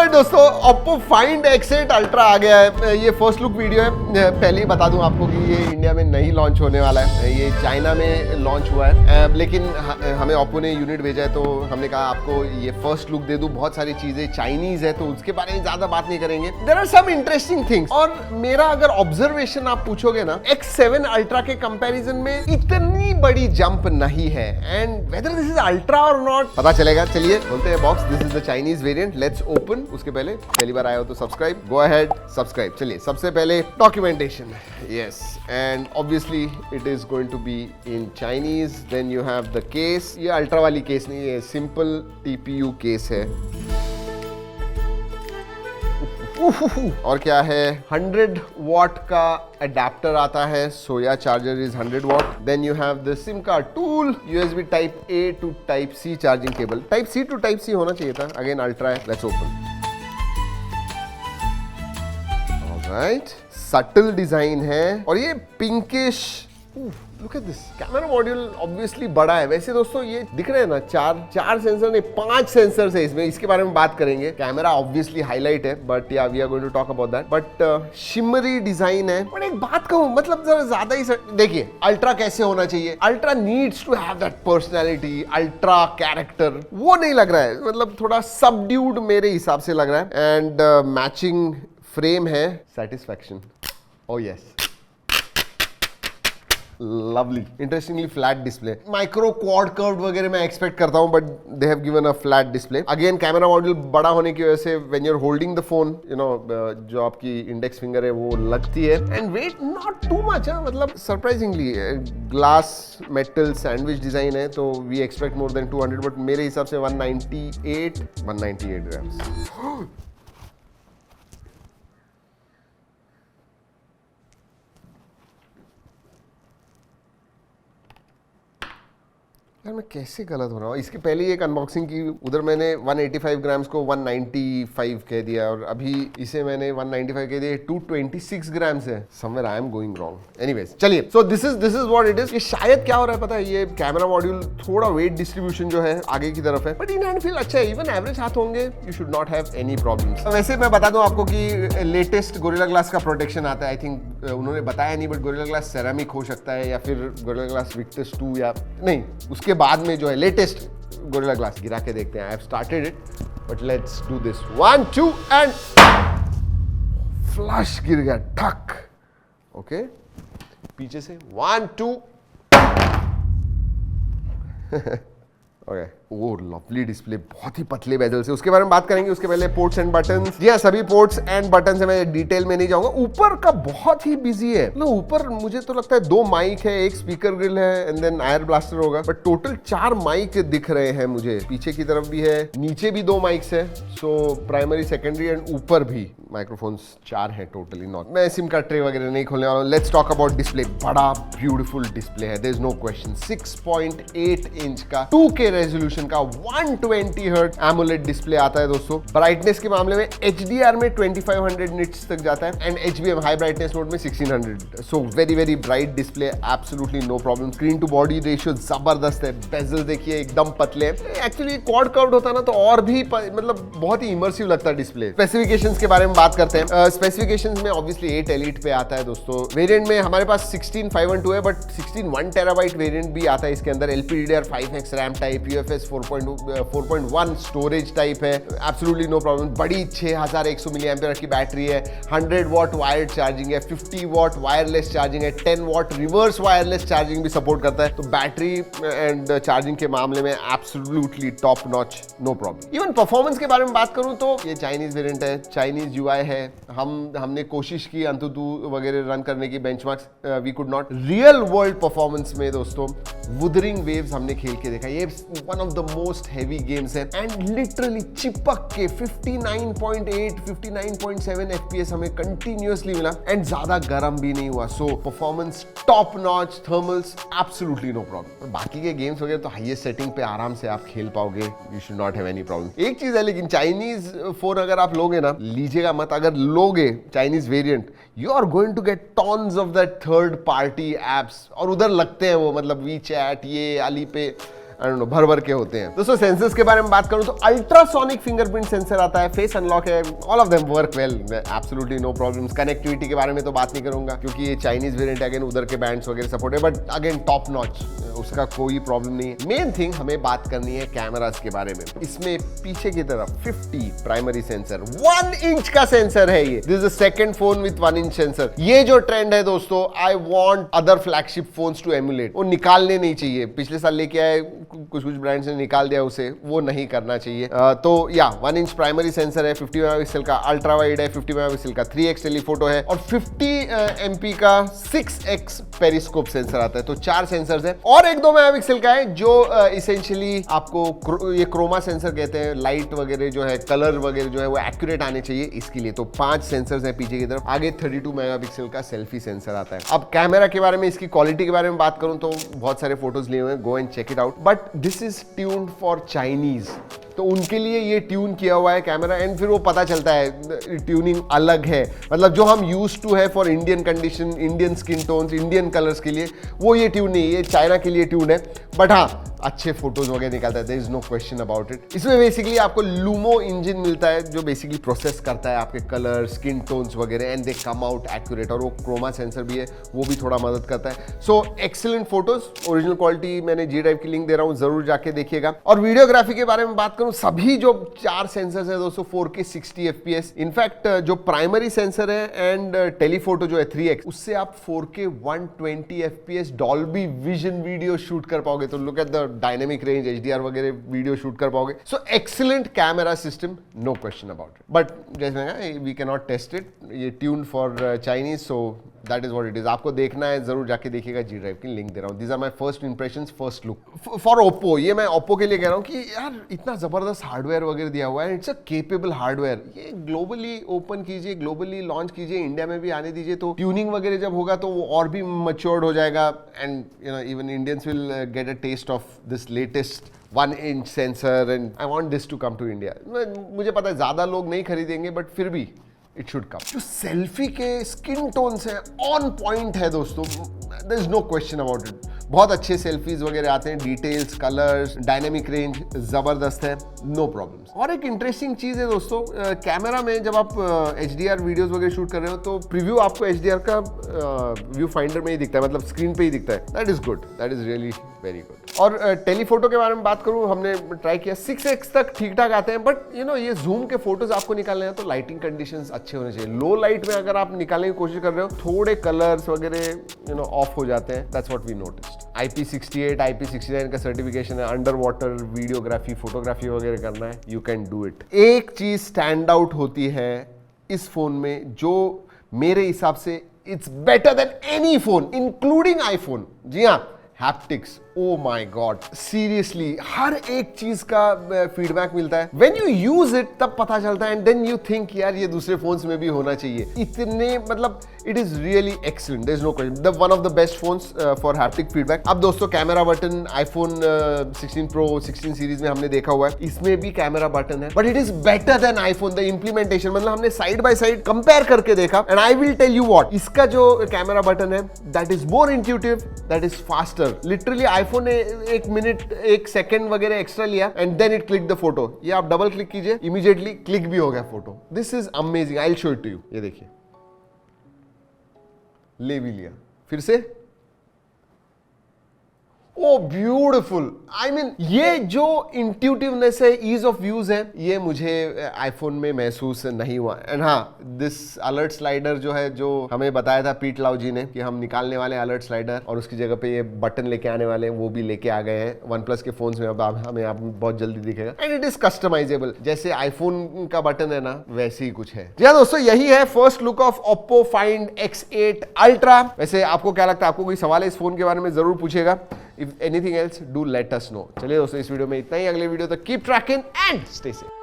Alright दोस्तों, Oppo Find X8 Ultra आ गया है। ये फर्स्ट लुक वीडियो है। पहले ही बता दूं आपको कि ये इंडिया में नहीं लॉन्च होने वाला है, ये चाइना में लॉन्च हुआ है। लेकिन हमें Oppo ने यूनिट भेजा है तो हमने कहा आपको ये फर्स्ट लुक दे दूं। बहुत सारी चीजें चाइनीज है तो उसके बारे में ज्यादा बात नहीं करेंगे। There are some interesting things. और मेरा अगर ऑब्जर्वेशन आप पूछोगे ना, X7 Ultra के कंपैरिजन में इतनी बड़ी जंप नहीं है। And whether this is ultra और नॉट पता चलेगा। चलिए खोलते हैं box. This is the Chinese variant. Let's open. उसके पहले पहली बार आया हो तो सब्सक्राइब, गो अहेड सब्सक्राइब। चलिए सबसे पहले documentation, yes, and obviously it is going to be in Chinese. Then you have the case. ये अल्ट्रा वाली केस नहीं है, सिंपल TPU केस है। और क्या है, 100 वॉट का अडेप्टर आता है। सोया charger is 100 watt. Then you have the SIM card tool, USB type A to type C charging cable. Type C to type C होना चाहिए था। अगेन अल्ट्रा है। Let's open. Alright, subtle design है और ये pinkish. Look at this. Camera module obviously बड़ा है। वैसे दोस्तों ये दिख रहे हैं ना, चार सेंसर नहीं 5 सेंसर है इसमें। इसके बारे में बात करेंगे। कैमरा ऑब्वियसली हाईलाइट है, but yeah we are going to talk about that. But shimmery design है। बट एक बात कहूं, मतलब जरा ज्यादा ही देखिए अल्ट्रा कैसे होना चाहिए। Ultra needs to have that personality, ultra character. वो नहीं लग रहा है, मतलब थोड़ा सबड्यूड मेरे हिसाब से लग रहा है। एंड मैचिंग फ्रेम है। Satisfaction, oh yes, lovely. Interestingly flat display. Micro quad curve वगैरह मैं एक्सपेक्ट करता हूं, but they have given a flat display. Again camera module बड़ा होने की वजह से when you are holding the phone, you know, जो आपकी इंडेक्स फिंगर है वो लगती है। And weight not too much, मतलब surprisingly glass metal sandwich design है, तो we expect more than 200, but मेरे हिसाब से 198 ग्राम्स। यार मैं कैसे गलत हो रहा हूँ। इसके पहले एक अनबॉक्सिंग की, उधर मैंने 185 ग्राम्स को 195 कह दिया और अभी इसे मैंने 195 कह दिया। 226 ग्राम्स है। Somewhere I am going wrong. Anyways चलिए, so this is what it is. ये शायद क्या हो रहा है पता है, ये कैमरा मॉड्यूल थोड़ा वेट डिस्ट्रीब्यूशन जो है आगे की तरफ है, बट इन हैंड फील अच्छा है। इवन एवरेज हाथ होंगे, you should not have any problems. वैसे मैं बता दूं आपको कि लेटेस्ट गोरिल्ला ग्लास का प्रोटेक्शन आता है। आई थिंक उन्होंने बताया नहीं, बट गोरिल्ला ग्लास सेरामिक हो सकता है या फिर गोरिल्ला ग्लास विक्टस 2 या नहीं, उसके बाद में जो है लेटेस्ट गोरिल्ला ग्लास। गिरा के देखते हैं। I have started it, but let's do this. 1 2 and flush गिर गया, ठक। ओके, पीछे से 1 2 ओके। वो लवली डिस्प्ले, बहुत ही पतले बेजल से। उसके बारे में बात करेंगे। उसके पहले पोर्ट्स एंड बटन्स। जी हाँ, सभी पोर्ट्स एंड बटन से मैं डिटेल में नहीं जाऊंगा। ऊपर का बहुत ही बिजी है। मतलब ऊपर मुझे तो लगता है 2 माइक है, एक स्पीकर ग्रिल है एंड देन एयर ब्लास्टर होगा, बट टोटल 4 माइक दिख रहे हैं मुझे। पीछे की तरफ भी है, नीचे भी 2 माइक्स है। सो प्राइमरी, सेकेंडरी एंड ऊपर भी माइक्रोफोन्स 4 है टोटली। नॉट मैं सिम कार्ड ट्रे वगैरह नहीं खोलने वाला हूँ। Let's talk about display. बड़ा ब्यूटीफुल डिस्प्ले है, there is no question. 6.8 inch का 2K रेजोल्यूशन का 120 हर्ट्ज एमोलेड डिस्प्ले आता है दोस्तों। ब्राइटनेस के मामले में HDR में 2500 निट्स तक जाता है and HBM high brightness mode में 1600। So very very bright display, absolutely no problem. Screen to body ratio जबरदस्त है। बेजल देखिए एकदम पतले हैं। एक्चुअली क्वाड कर्व्ड होता ना तो और भी मतलब बहुत ही इमर्सिव लगता है डिस्प्ले। स्पेसिफिकेशंस के बारे में बात करते हैं। स्पेसिफिकेशंस में ऑब्वियसली 8 एलीट पे आता है दोस्तों। वेरिएंट में हमारे पास 16512 है, बट 16 1 टेराबाइट वेरिएंट भी आता है इसके अंदर। LPDDR5X RAM type, UFS 4.1 storage type है। Absolutely no problem. बड़ी 6100 मिली एम्पियर की बैटरी है। 100 वॉट वायर्ड चार्जिंग है, 50 वॉट वायरलेस चार्जिंग है, 10 वॉट रिवर्स वायरलेस चार्जिंग भी सपोर्ट करता है। तो बैटरी एंड चार्जिंग के मामले में absolutely top notch, no problem. Even performance के बारे में बात करूं तो ये चाइनीज वेरिएंट है, चाइनीज UI है। हमने कोशिश की अंतुतु वगैरह रन करने की, benchmarks we could not. Real world performance में दोस्तों वुदरिंग वेव्स हमने खेल के देखा। ये one of the most heavy games है एंड लिटरली चिपक के 59.8 59.7 FPS हमें कंटिन्यूअसली मिला एंड ज्यादा गर्म भी नहीं हुआ। So performance top notch, thermals absolutely no problem. बाकी के गेम्स वगैरह तो हाईएस्ट सेटिंग पे आराम से आप खेल पाओगे, you should not have any problem. एक चीज है लेकिन, चाइनीज फोन अगर आप लोगे ना, लीजिएगा मत, अगर लोगे Chinese variant, you are going to get tons of that third party apps और उधर लगते हैं वो, मतलब वी चैट, ये अली पे आई डोंट नो भर भर के होते हैं। दोस्तों सेंसर्स के बारे में बात करूं तो अल्ट्रासोनिक फिंगरप्रिंट सेंसर आता है, फेस अनलॉक है, all of them work well, absolutely no problems. Connectivity के बारे में तो बात नहीं करूंगा क्योंकि ये चाइनीज वेरिएंट अगेन उधर के बैंड्स वगैरह सपोर्ट है, बट अगेन टॉप नॉच, उसका कोई प्रॉब्लम नहीं है। मेन थिंग हमें बात करनी है कैमरास के बारे में। इसमें पीछे की तरफ 50 प्राइमरी सेंसर, 1 इंच का सेंसर है ये। This is the second phone with 1 inch sensor. ये जो ट्रेंड है दोस्तों, I want other flagship phones to emulate. वो निकालने नहीं चाहिए, पिछले साल लेके आए कुछ ब्रांड्स ने निकाल दिया उसे, वो नहीं करना चाहिए। तो या 1 इंच प्राइमरी सेंसर है, 50 मेगापिक्सल का अल्ट्रा वाइड है, 50 मेगापिक्सल का 3x टेलीफोटो है और 50 MP का 6x पेरिस्कोप सेंसर आता है। तो 4 सेंसर्स है और एक 2 मेगापिक्सल का है जो इसेंशियली आपको ये क्रोमा सेंसर कहते हैं। लाइट वगैरह जो है, कलर वगैरह जो है वो एक्यूरेट आने चाहिए इसके लिए। तो 5 सेंसर्स हैं पीछे की तरफ। आगे 32 मेगापिक्सल का सेल्फी सेंसर आता है। अब कैमरा के बारे में, इसकी क्वालिटी के बारे में बात करूं तो बहुत सारे फोटोज लिए हुए हैं, go and check it out. But this is tuned for Chinese, तो उनके लिए ये ट्यून किया हुआ है कैमरा, एंड फिर वो पता चलता है ट्यूनिंग अलग है। मतलब जो हम यूज टू है for Indian condition, Indian skin tones, Indian colours के लिए, वो ये ट्यून नहीं है, ये चाइना के लिए ट्यून है। बट हाँ, अच्छे फोटोज वगैरह निकालता है, there is no question about it. इसमें बेसिकली आपको लूमो इंजन मिलता है जो बेसिकली प्रोसेस करता है आपके कलर, स्किन टोन्स वगैरह, and they come out accurate. और वो क्रोमा सेंसर भी है, वो भी थोड़ा मदद करता है। सो एक्सीलेंट फोटोज, ओरिजिनल क्वालिटी, मैंने जी ड्राइव की लिंक दे रहा हूँ, जरूर जाके देखिएगा। और वीडियोग्राफी के बारे में बात करूँ, सभी जो 4 सेंसर्स है दोस्तों 4K 60 FPS। इनफैक्ट जो प्राइमरी सेंसर है एंड टेलीफोटो जो है 3x, उससे आप 4K 120 FPS Dolby Vision video shoot कर पाओगे। तो look at the dynamic range, HDR वगैरह वीडियो शूट कर पाओगे। So excellent camera system, no question about it. But जैसे मैंने कहा, we can not test it, ये tune for Chinese, so that is what it is. आपको देखना है, जरूर जाके देखिएगा, जी ड्राइव की लिंक दे रहा हूँ। These are my first impressions, first look for Oppo. ये मैं ओप्पो के लिए कह रहा हूँ कि यार इतना जबरदस्त हार्डवेयर वगैरह दिया हुआ है, इट्स अ केपेबल हार्डवेयर। ये ग्लोबली ओपन कीजिए, ग्लोबली लॉन्च कीजिए, इंडिया में भी आने दीजिए, तो ट्यूनिंग वगैरह जब होगा तो वो और भी मैच्योर्ड हो जाएगा, and you know even Indians will get a taste of this latest 1 inch sensor, and I want this to come to India. मुझे पता है ज्यादा लोग नहीं खरीदेंगे, बट फिर भी इट शुड कम। जो सेल्फी के स्किन टोन्स हैं ऑन पॉइंट है दोस्तों, there is no question about it. बहुत अच्छे सेल्फीज वगैरह आते हैं, डिटेल्स, कलर्स, डायनेमिक रेंज जबरदस्त है, नो प्रॉब्लम्स। और एक इंटरेस्टिंग चीज है दोस्तों, कैमरा में जब आप HDR वीडियोस वगैरह शूट कर रहे हो तो प्रीव्यू आपको HDR का व्यू फाइंडर में ही दिखता है, मतलब स्क्रीन पे ही दिखता है। That is good, that is really very good. और टेलीफोटो के बारे में बात करूं, हमने ट्राई किया, 6x तक ठीक ठाक आते हैं, बट यू नो ये जूम के फोटोज आपको निकालने हैं तो लाइटिंग कंडीशंस अच्छे होने चाहिए। लो लाइट में अगर आप निकालने की कोशिश कर रहे हो, थोड़े कलर्स वगैरह यू नो ऑफ हो जाते हैं। That's what we noticed. IP68, IP69 का सर्टिफिकेशन है, अंडर वाटर वीडियोग्राफी, फोटोग्राफी वगैरह करना है, यू कैन डू इट। एक चीज स्टैंड आउट होती है इस फोन में, जो मेरे हिसाब से it's better than any phone including iPhone. जी हाँ, haptics. Oh my God, seriously हर एक चीज का फीडबैक मिलता है। व्हेन यू यूज इट तब पता चलता है, एंड देन यू थिंक यार ये दूसरे फोन्स में भी होना चाहिए। इतने मतलब it is really excellent, there is no question, the one of the best phones for haptic feedback. अब दोस्तों camera button iPhone 16 pro 16 series में हमने देखा हुआ है, इसमें भी कैमरा बटन है, but it is better than iPhone. The implementation, मतलब हमने साइड बाय साइड कंपेयर करके देखा, and I will tell you what, इसका जो कैमरा बटन है that is more intuitive, that is faster. Literally iPhone ने 1 minute 1 second वगैरह extra लिया, and then it click the photo. ये आप डबल क्लिक कीजिए, इमीडिएटली क्लिक भी हो गया photo. This is amazing, I will show it to you. ये देखिए, ले भी लिया, फिर से, ओ ब्यूटिफुल। आई मीन ये जो इंट्यूटिवनेस है, ईज ऑफ यूज है, ये मुझे आईफोन में महसूस नहीं हुआ। एंड हाँ, दिस अलर्ट स्लाइडर जो है, जो हमें बताया था पीट लाउ जी ने कि हम निकालने वाले अलर्ट स्लाइडर और उसकी जगह पे ये बटन लेके आने वाले हैं, वो भी लेके आ गए हैं। OnePlus के फोन्स में अब हमें आप बहुत जल्दी दिखेगा, एंड इट इज कस्टमाइजेबल। जैसे आईफोन का बटन है ना, वैसे ही कुछ है। जी हाँ दोस्तों, यही है first look of Oppo Find X8 Ultra। वैसे आपको क्या लगता है, आपको कोई सवाल है इस फोन के बारे में, जरूर पूछेगा। If anything else, do let us know. चलिए दोस्तों, इस वीडियो में इतना ही। अगले वीडियो तक keep trekking and stay safe.